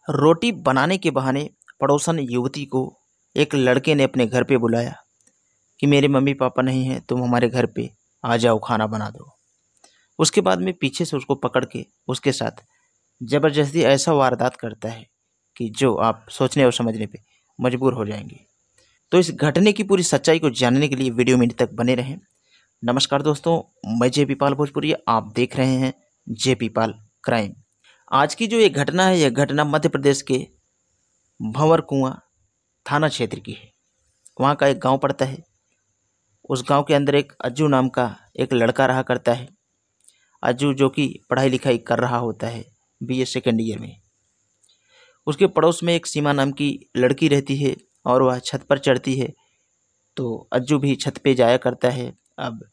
रोटी बनाने के बहाने पड़ोसन युवती को एक लड़के ने अपने घर पे बुलाया कि मेरे मम्मी पापा नहीं हैं, तुम हमारे घर पे आ जाओ, खाना बना दो। उसके बाद में पीछे से उसको पकड़ के उसके साथ ज़बरदस्ती ऐसा वारदात करता है कि जो आप सोचने और समझने पे मजबूर हो जाएंगे। तो इस घटने की पूरी सच्चाई को जानने के लिए वीडियो में अंत तक बने रहें। नमस्कार दोस्तों, मैं जेपी पाल भोजपुरी, आप देख रहे हैं जेपी पाल क्राइम। आज की जो ये घटना है, यह घटना मध्य प्रदेश के भंवर कुआं थाना क्षेत्र की है। वहाँ का एक गांव पड़ता है। उस गांव के अंदर एक अज्जू नाम का एक लड़का रहा करता है। अज्जू जो कि पढ़ाई लिखाई कर रहा होता है, बीए सेकेंड ईयर में। उसके पड़ोस में एक सीमा नाम की लड़की रहती है और वह छत पर चढ़ती है, तो अज्जू भी छत पे जाया करता है। अब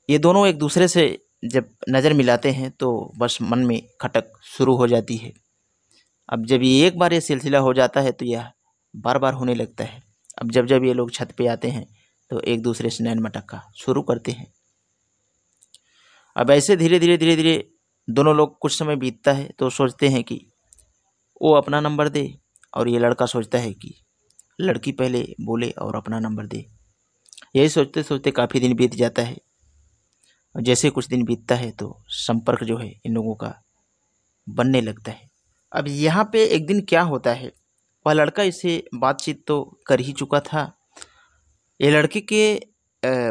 ये दोनों एक दूसरे से जब नज़र मिलाते हैं तो बस मन में खटक शुरू हो जाती है। अब जब ये एक बार ये सिलसिला हो जाता है तो यह बार बार होने लगता है। अब जब जब ये लोग छत पे आते हैं तो एक दूसरे से नैन मटक्का शुरू करते हैं। अब ऐसे धीरे धीरे दोनों लोग, कुछ समय बीतता है तो सोचते हैं कि वो अपना नंबर दे, और ये लड़का सोचता है कि लड़की पहले बोले और अपना नंबर दे। यही सोचते सोचते काफ़ी दिन बीत जाता है। और जैसे कुछ दिन बीतता है तो संपर्क जो है इन लोगों का बनने लगता है। अब यहाँ पे एक दिन क्या होता है, वह लड़का इससे बातचीत तो कर ही चुका था। ये लड़के के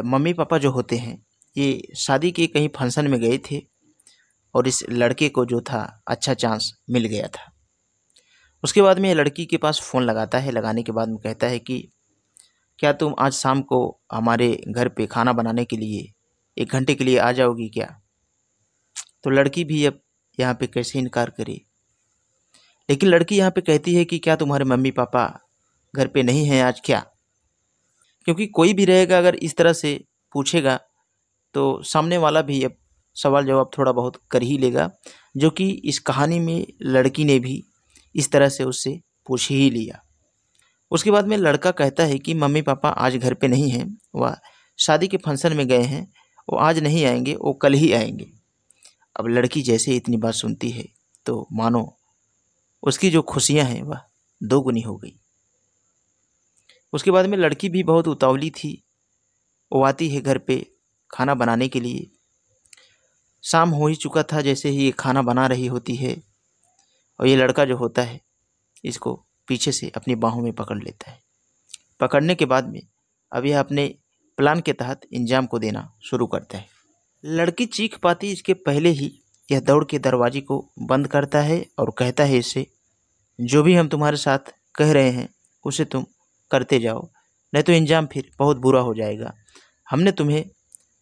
मम्मी पापा जो होते हैं, ये शादी के कहीं फंक्शन में गए थे और इस लड़के को जो था अच्छा चांस मिल गया था। उसके बाद में ये लड़की के पास फ़ोन लगाता है। लगाने के बाद में कहता है कि क्या तुम आज शाम को हमारे घर पे खाना बनाने के लिए 1 घंटे के लिए आ जाओगी क्या? तो लड़की भी अब यहाँ पे कैसे इनकार करे। लेकिन लड़की यहाँ पे कहती है कि क्या तुम्हारे मम्मी पापा घर पे नहीं हैं आज क्या? क्योंकि कोई भी रहेगा अगर इस तरह से पूछेगा तो सामने वाला भी अब सवाल जवाब थोड़ा बहुत कर ही लेगा, जो कि इस कहानी में लड़की ने भी इस तरह से उससे पूछ ही लिया। उसके बाद में लड़का कहता है कि मम्मी पापा आज घर पे नहीं हैं, वह शादी के फंक्शन में गए हैं, वो आज नहीं आएंगे, वो कल ही आएंगे। अब लड़की जैसे इतनी बात सुनती है तो मानो उसकी जो खुशियां हैं वह दोगुनी हो गई। उसके बाद में लड़की भी बहुत उतावली थी। वो आती है घर पे खाना बनाने के लिए। शाम हो ही चुका था जैसे ही ये खाना बना रही होती है, और ये लड़का जो होता है इसको पीछे से अपनी बाहों में पकड़ लेता है। पकड़ने के बाद में अब यह अपने प्लान के तहत इंजाम को देना शुरू करता है। लड़की चीख पाती इसके पहले ही यह दौड़ के दरवाजे को बंद करता है और कहता है इससे, जो भी हम तुम्हारे साथ कह रहे हैं उसे तुम करते जाओ, नहीं तो इंजाम फिर बहुत बुरा हो जाएगा। हमने तुम्हें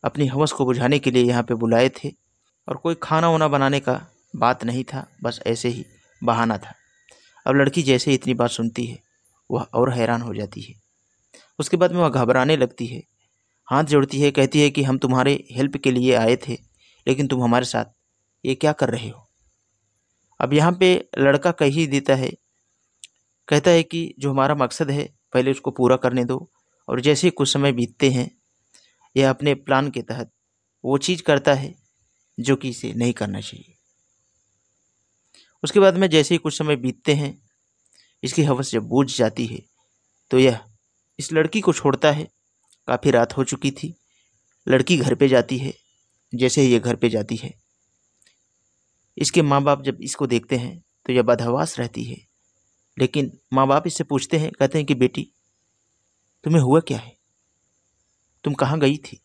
अपनी हवस को बुझाने के लिए यहाँ पे बुलाए थे, और कोई खाना वाना बनाने का बात नहीं था, बस ऐसे ही बहाना था। अब लड़की जैसे इतनी बात सुनती है वह और हैरान हो जाती है। उसके बाद में वह घबराने लगती है, हाथ जोड़ती है, कहती है कि हम तुम्हारे हेल्प के लिए आए थे, लेकिन तुम हमारे साथ ये क्या कर रहे हो? अब यहाँ पे लड़का कह ही देता है, कहता है कि जो हमारा मकसद है पहले उसको पूरा करने दो। और जैसे ही कुछ समय बीतते हैं यह अपने प्लान के तहत वो चीज़ करता है जो कि इसे नहीं करना चाहिए। उसके बाद में जैसे ही कुछ समय बीतते हैं, इसकी हवस जब बूझ जाती है तो यह इस लड़की को छोड़ता है। काफ़ी रात हो चुकी थी। लड़की घर पे जाती है। जैसे ही ये घर पे जाती है, इसके माँ बाप जब इसको देखते हैं तो यह बदहवास रहती है। लेकिन माँ बाप इससे पूछते हैं, कहते हैं कि बेटी तुम्हें हुआ क्या है, तुम कहाँ गई थी?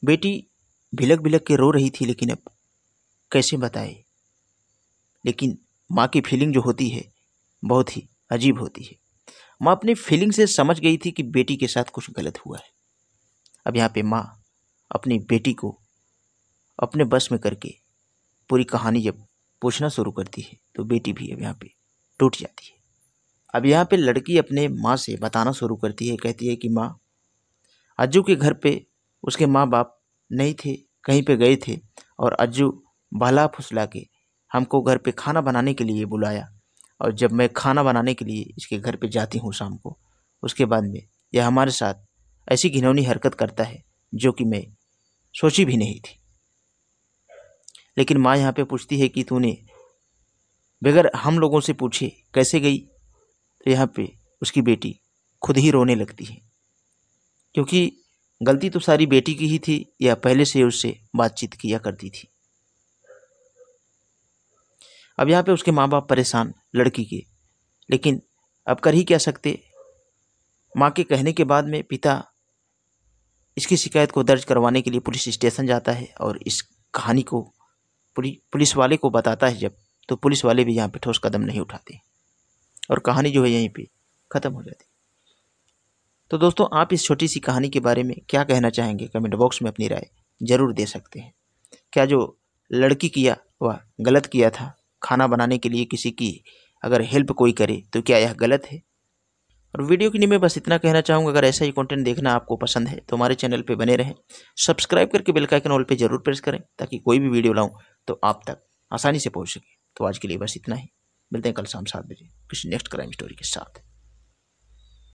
बेटी भिलक भिलक के रो रही थी, लेकिन अब कैसे बताए। लेकिन माँ की फीलिंग जो होती है बहुत ही अजीब होती है। माँ अपनी फीलिंग से समझ गई थी कि बेटी के साथ कुछ गलत हुआ है। अब यहाँ पे माँ अपनी बेटी को अपने बस में करके पूरी कहानी जब पूछना शुरू करती है तो बेटी भी अब यहाँ पे टूट जाती है। अब यहाँ पे लड़की अपने माँ से बताना शुरू करती है, कहती है कि माँ, अज्जू के घर पे उसके माँ बाप नहीं थे, कहीं पे गए थे, और अज्जू बहला फुसला के हमको घर पे खाना बनाने के लिए बुलाया। और जब मैं खाना बनाने के लिए इसके घर पे जाती हूँ शाम को, उसके बाद में यह हमारे साथ ऐसी घिनौनी हरकत करता है जो कि मैं सोची भी नहीं थी। लेकिन माँ यहाँ पे पूछती है कि तूने बगैर हम लोगों से पूछे कैसे गई, तो यहाँ पे उसकी बेटी खुद ही रोने लगती है, क्योंकि गलती तो सारी बेटी की ही थी, या पहले से उससे बातचीत किया करती थी। अब यहाँ पे उसके माँ बाप परेशान लड़की के, लेकिन अब कर ही क्या सकते। माँ के कहने के बाद में पिता इसकी शिकायत को दर्ज करवाने के लिए पुलिस स्टेशन जाता है और इस कहानी को पुलिस वाले को बताता है जब, तो पुलिस वाले भी यहाँ पे ठोस कदम नहीं उठाते और कहानी जो है यहीं पे ख़त्म हो जाती। तो दोस्तों, आप इस छोटी सी कहानी के बारे में क्या कहना चाहेंगे, कमेंट बॉक्स में अपनी राय ज़रूर दे सकते हैं। क्या जो लड़की किया वह गलत किया था? खाना बनाने के लिए किसी की अगर हेल्प कोई करे तो क्या यह गलत है? और वीडियो के लिए मैं बस इतना कहना चाहूँगा, अगर ऐसा ही कंटेंट देखना आपको पसंद है तो हमारे चैनल पे बने रहें, सब्सक्राइब करके बेल का आइकन ऑल पे ज़रूर प्रेस करें, ताकि कोई भी वीडियो लाऊं तो आप तक आसानी से पहुंच सके। तो आज के लिए बस इतना ही, मिलते हैं कल शाम 7 बजे किसी नेक्स्ट क्राइम स्टोरी के साथ।